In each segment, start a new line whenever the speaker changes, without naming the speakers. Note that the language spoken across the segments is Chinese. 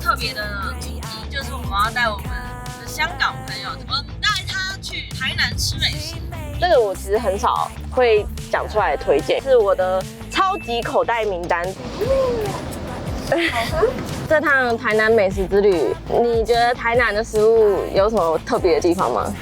特別的主題，就是我们要帶我們的香港朋友，我們帶他去台南吃美食。
這個我其實很少會講出來的推薦，是我的超級口袋名單。這趟台南美食之旅，你覺得台南的食物有什麼特別的地方嗎？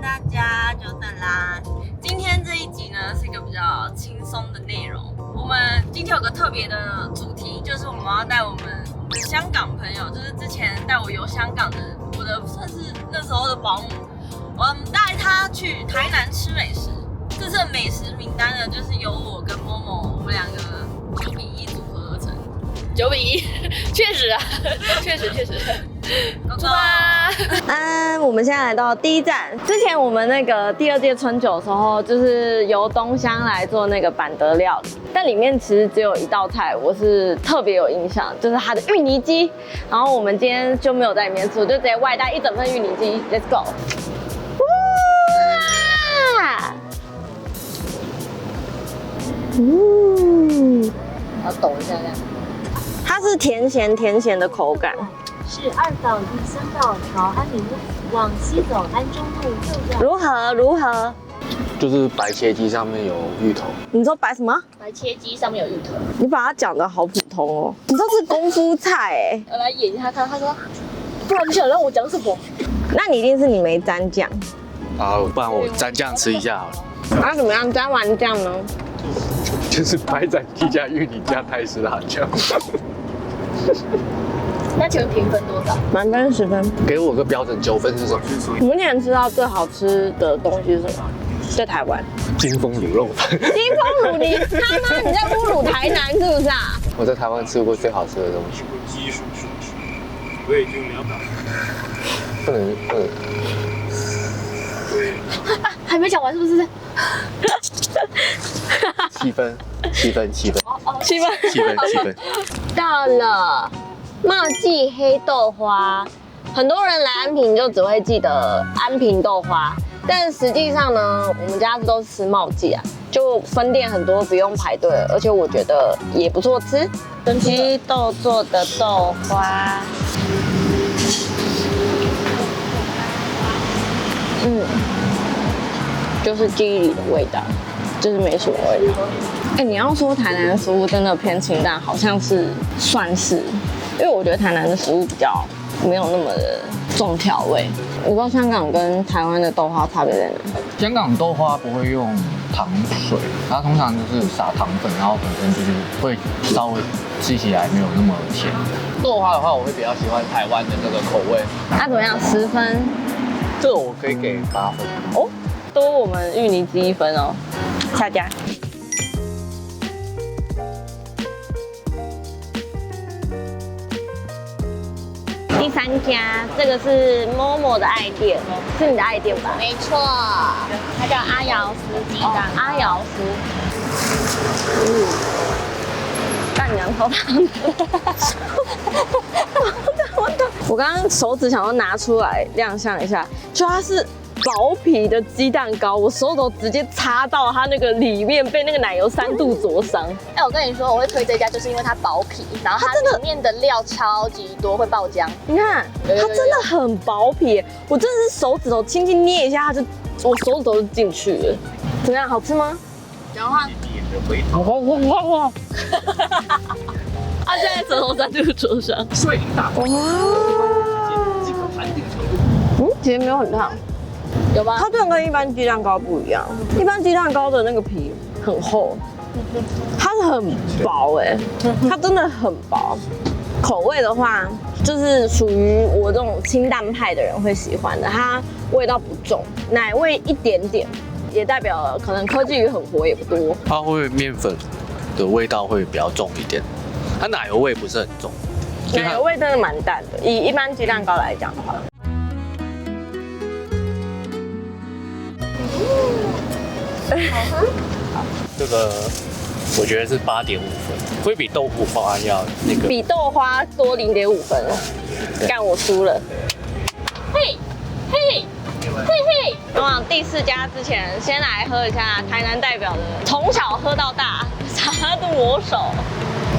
大家久等啦！今天这一集呢是一個比較輕鬆的內容。我們今天有個特別的主題，就是我們要帶我們的香港朋友，就是之前帶我遊香港的，我的算是那時候的保姆，我們帶他去台南吃美食。這次的美食名單呢，就是由我跟Momo我們兩個9:1組合而成。9:1，確實啊，確實。出發！
我們現在來到第一站。之前我們那個第2屆春酒的時候，就是由東鄉來做那個板德料理，但裡面其實只有一道菜，我是特別有印象，就是它的芋泥雞。然後我們今天就沒有在裡面吃，我就直接外帶1整份芋泥雞 ，Let's go！ 哇！要抖一下這樣。它是甜鹹的口感。
是2道第3道朝安民路往西走，安中路右轉。
如何？
就是白切雞上面有芋頭。
你說白什麼？
白切雞上面有芋頭。
你把它講得好普通哦。你知道這是功夫菜哎。
我來演一下看，他說，不然你想讓我講什麼？
那你一定是你沒沾醬。
好，不然我沾醬吃一下好了。
那怎麼樣？沾完醬呢？
就是白斬雞加芋泥加泰式辣醬。
那請問評分多少？
滿分10分。
給我個標準9分是什麼？
你目前吃到最好吃的東西是什麼？在台灣。
金峰滷肉飯。
金峰滷，你他媽你在侮辱台南是不是啊？
我在台灣吃過最好吃的東西。
基礎設施，我已經了解。
不能。
還沒講完是不是
？7分。
到了茂記黑豆花，很多人來安平就只會記得安平豆花，但實際上呢，我們家都是吃茂記啊，就分店很多，不用排隊，而且我覺得也不錯吃。雞豆做的豆花，就是雞裡的味道，就是沒什麼味道。你要說台南的食物真的偏清淡，好像是算是，因為我覺得台南的食物比較沒有那麼的重調味。我不知道香港跟台灣的豆花差別在哪？
香港豆花不會用糖水，它通常就是撒糖粉，然後本身就是會稍微吃起來沒有那麼甜。豆花的話，我會比較喜歡台灣的那個口味。
那怎麼樣？10分？
這個我可以給8分。
哦，多我們芋泥雞1分哦。下家。第3家，這個是 Momo 的愛店，是你的愛店吧？
沒錯，它叫阿瑤絲雞蛋。
阿瑤絲，淡娘超燙的。我剛剛手指想要拿出來亮相一下，就它是薄皮的雞蛋糕，我手肘直接插到它那個裡面，被那個奶油3度灼傷。
我跟你說，我會推這家，就是因為它薄皮，然後它裡面的料超級多，會爆漿。
你看，它真的很薄皮，我真的是手指頭輕輕捏一下，我手指頭就進去了。怎麼樣，好吃嗎？
然後
哇！它現在舌頭3度灼傷。其實沒有很燙。
有嗎？
它真的跟一般雞蛋糕不一樣，一般雞蛋糕的那個皮很厚，它是很薄它真的很薄。口味的話，就是屬於我這種清淡派的人會喜歡的，它味道不重，奶味一點點，也代表可能科技魚很活也不多。
它會麵粉的味道會比較重一點，它奶油味不是很重，
奶油味真的蠻淡的，以一般雞蛋糕來講的話。
这個我覺得是8.5分，會比豆腐花要那個，
比豆花多0.5分。幹，我輸了。嘿，我往第4家之前，先来喝一下台南代表的，從小喝到大茶的魔手。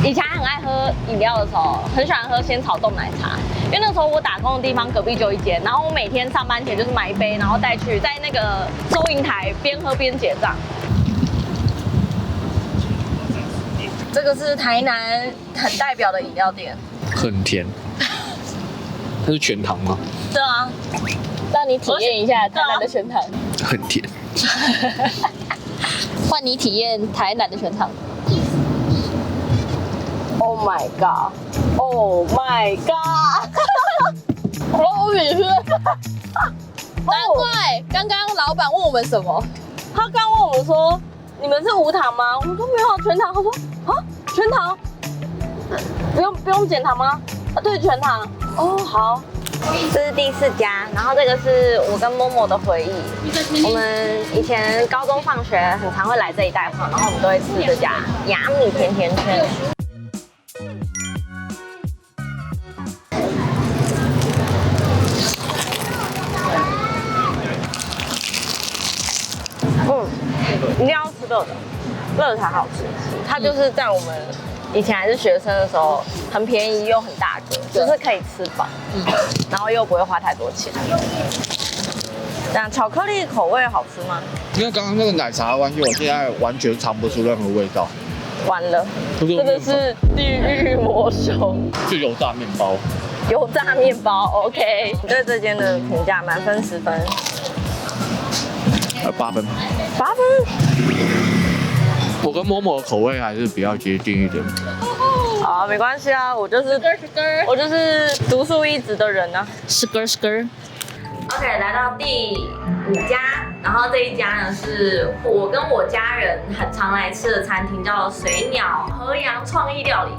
以前很爱喝飲料的時候，很喜歡喝仙草凍奶茶，因為那時候我打工的地方隔壁就一間，然後我每天上班前就是買一杯，然後帶去在那個收銀台邊喝邊結賬。這個是台南很代表的飲料店，
很甜。它是全糖嗎？
對啊，讓你體驗一下台南的全糖。
很甜。
換你體驗台南的全糖。Oh my god! Oh my god! 我也是。难怪刚剛老闆問我們什麼，他剛問我們說：“你們是無糖嗎？”我們說沒有全糖。他說：“啊，全糖？不用減糖嗎？”啊，對，全糖。哦，好。這是第4家，然後這個是我跟Momo的回憶。我們以前高中放學很常會來這一帶晃，然後我們都會吃這家雅米甜甜圈。一定要吃热的，热的才好吃。它就是在我们以前還是學生的時候，很便宜又很大個，就是可以吃飽，然後又不會花太多錢。這樣巧克力口味好吃嗎？
因為剛剛那個奶茶的關係，我現在完全嘗不出任何味道。
完了，真的是地獄魔手。
是油炸麵包。
油炸麵包 ，OK。你對這間的評價滿分10分。
8分。
8分。
我跟Momo的口味還是比較接近一點。
好，沒關係啊，我就是獨樹一幟的人啊。OK， 來到第5家，然後這一家呢是我跟我家人很常來吃的餐廳，叫水鳥和洋創意料理。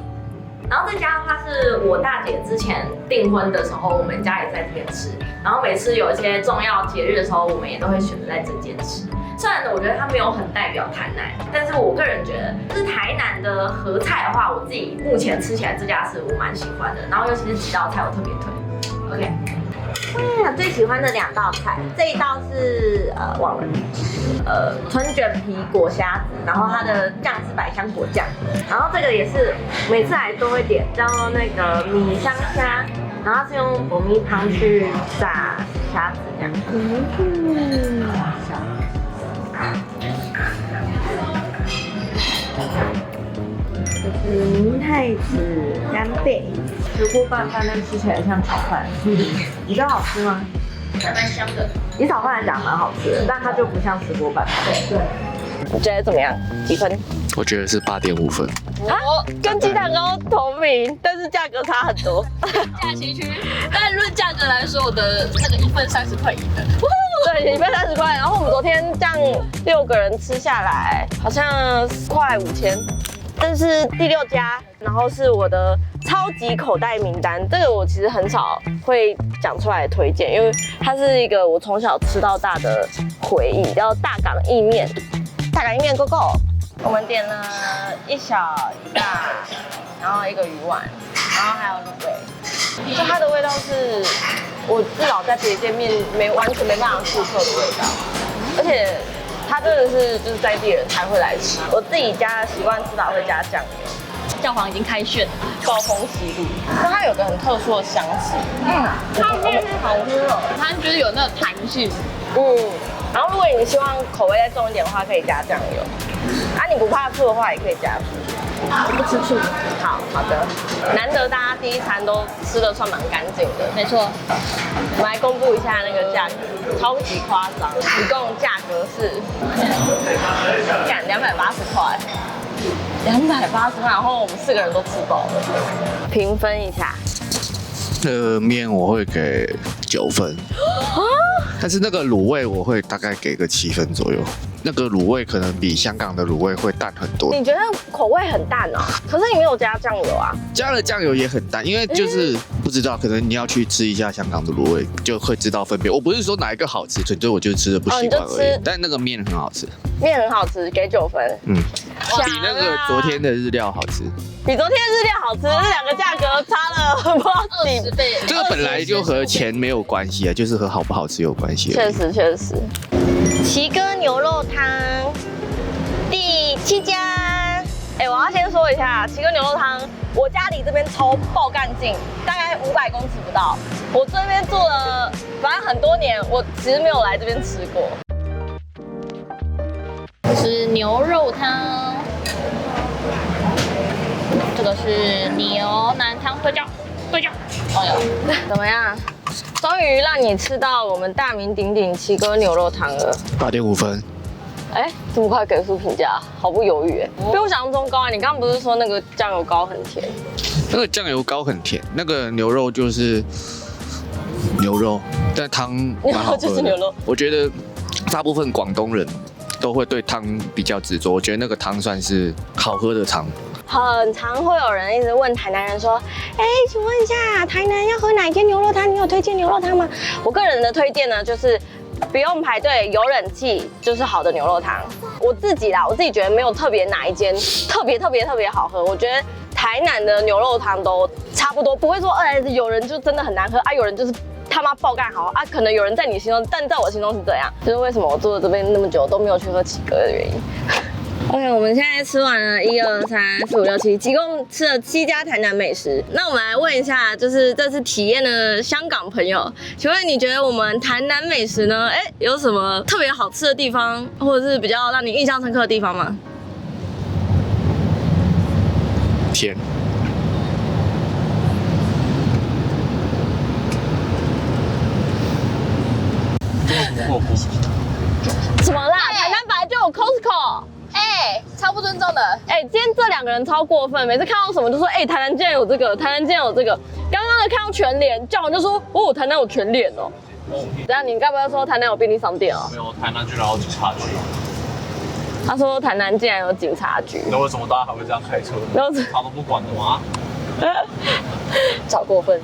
然後這家的話是我大姐之前訂婚的時候，我們家也在這邊吃。然後每次有一些重要節日的時候，我們也都會選擇在這間吃。雖然呢，我覺得它沒有很代表台南，但是我個人覺得，就是台南的合菜的話，我自己目前吃起來這家是我蠻喜歡的。然後尤其是幾道菜，我特別推。OK。最喜歡的2道菜，這一道是忘了，春捲皮裹蝦子，然後它的醬是百香果醬，然後這個也是每次來都會點，叫做那個米香蝦，然後它是用爆米香去炸蝦子這樣。這是明太子干貝。石鍋拌飯，但吃起來像炒飯，比較好吃嗎？還蠻香的。以炒飯來講蠻好吃的，但它就不像石鍋拌飯。對，你覺得怎麼樣？幾分？
我覺得是8.5分。
啊，跟雞蛋糕同名，但是價格差很多。
假期區，但論價格來說，我的那個1份30塊以內。
對，1份30塊。然後我們昨天這樣6個人吃下來，好像快5000。這是第6家，然後是我的超級口袋名單。這個我其實很少會講出來推薦，因為它是一個我從小吃到大的回憶，叫大港意麵。大港意麵 Go Go！ 我們點了1小1大，然後1個魚丸，然後還有滷味。就它的味道是我至少在別間面完全沒辦法復刻的味道，而且。它真的是就是在地人才會來吃，我自己家的習慣吃法會加醬油。
教皇已經開炫了，
暴風吸入，那它有個很特殊的香氣，它面是好吃哦，
它就是有那個彈性，
然後如果你希望口味再重一點的話，可以加醬油，你不怕醋的話也可以加醋。
我不吃醋。
好的，難得大家第一餐都吃得算蠻乾淨的，
沒錯。
我們來公布一下那個價格，超級誇張，一共價格是280塊，280塊，然後我們4個人都吃飽了。評分一下，
麵我會給9分，但是那個滷味我會大概給個7分左右。那個滷味可能比香港的滷味會淡很多。
你覺得口味很淡哦？可是你沒有加醬油啊？
加了醬油也很淡，因為就是不知道，可能你要去吃一下香港的滷味，就會知道分別。我不是說哪一個好吃，纯粹我就吃的不習慣而已。但那個麵很好吃，
麵很好吃，給9分。
比那個昨天的日料好吃。
比昨天的日料好吃，這2個價格差了不知道
20倍。
這個本來就和錢沒有關係啊，就是和好不好吃有關係。
確實。奇哥牛肉湯第7家。我要先說一下，奇哥牛肉湯，我家離這邊超爆乾淨，大概500公尺不到。我這邊住了，反正很多年，我其實沒有來這邊吃過。
是牛肉湯，這個是牛腩湯對照。哦喲，
怎麼樣？終於讓你吃到我們大名鼎鼎奇哥牛肉湯了。
8.5分。
這麼快給出評價，毫不猶豫比我想象中高啊！你剛刚不是說那個醬油膏很甜？
那個醬油膏很甜，那個牛肉就是牛肉，但湯蠻好喝的。
就是牛肉。
我覺得大部分廣東人都會對湯比較執着，我覺得那個湯算是好喝的湯。
很常會有人一直問台南人說，請問一下，台南要喝哪一間牛肉湯？你有推薦牛肉湯嗎？我個人的推薦呢，就是不用排隊，有冷氣就是好的牛肉湯。我自己覺得沒有特別哪一間特別好喝。我覺得台南的牛肉湯都差不多，不會說有人就真的很難喝啊，有人就是他媽爆幹好啊，可能有人在你心中，但在我心中是這樣。就是為什麼我住了這邊那麼久都沒有去喝奇哥的原因。OK， 我們現在吃完了1、2、3、4、5、6、7，一共吃了7家台南美食。那我們來問一下，就是這次體驗的香港朋友，請問你覺得我們台南美食呢？有什麼特別好吃的地方，或者是比較讓你印象深刻的地方嗎？
甜。
怎么啦？台南本来就有 Costco。
超不尊重的。
今天这2個人超過分，每次看到什麼就說，台南竟然有這個，台南竟然有這個。剛剛的看到全聯，叫完就說，台南有全聯哦。等下你該不會說台南有便利商店哦？
沒有，台南居然有警察局。
他說台南竟然有警察局。
那為什麼大家還會這樣開車？他都不管的嗎？
超過分。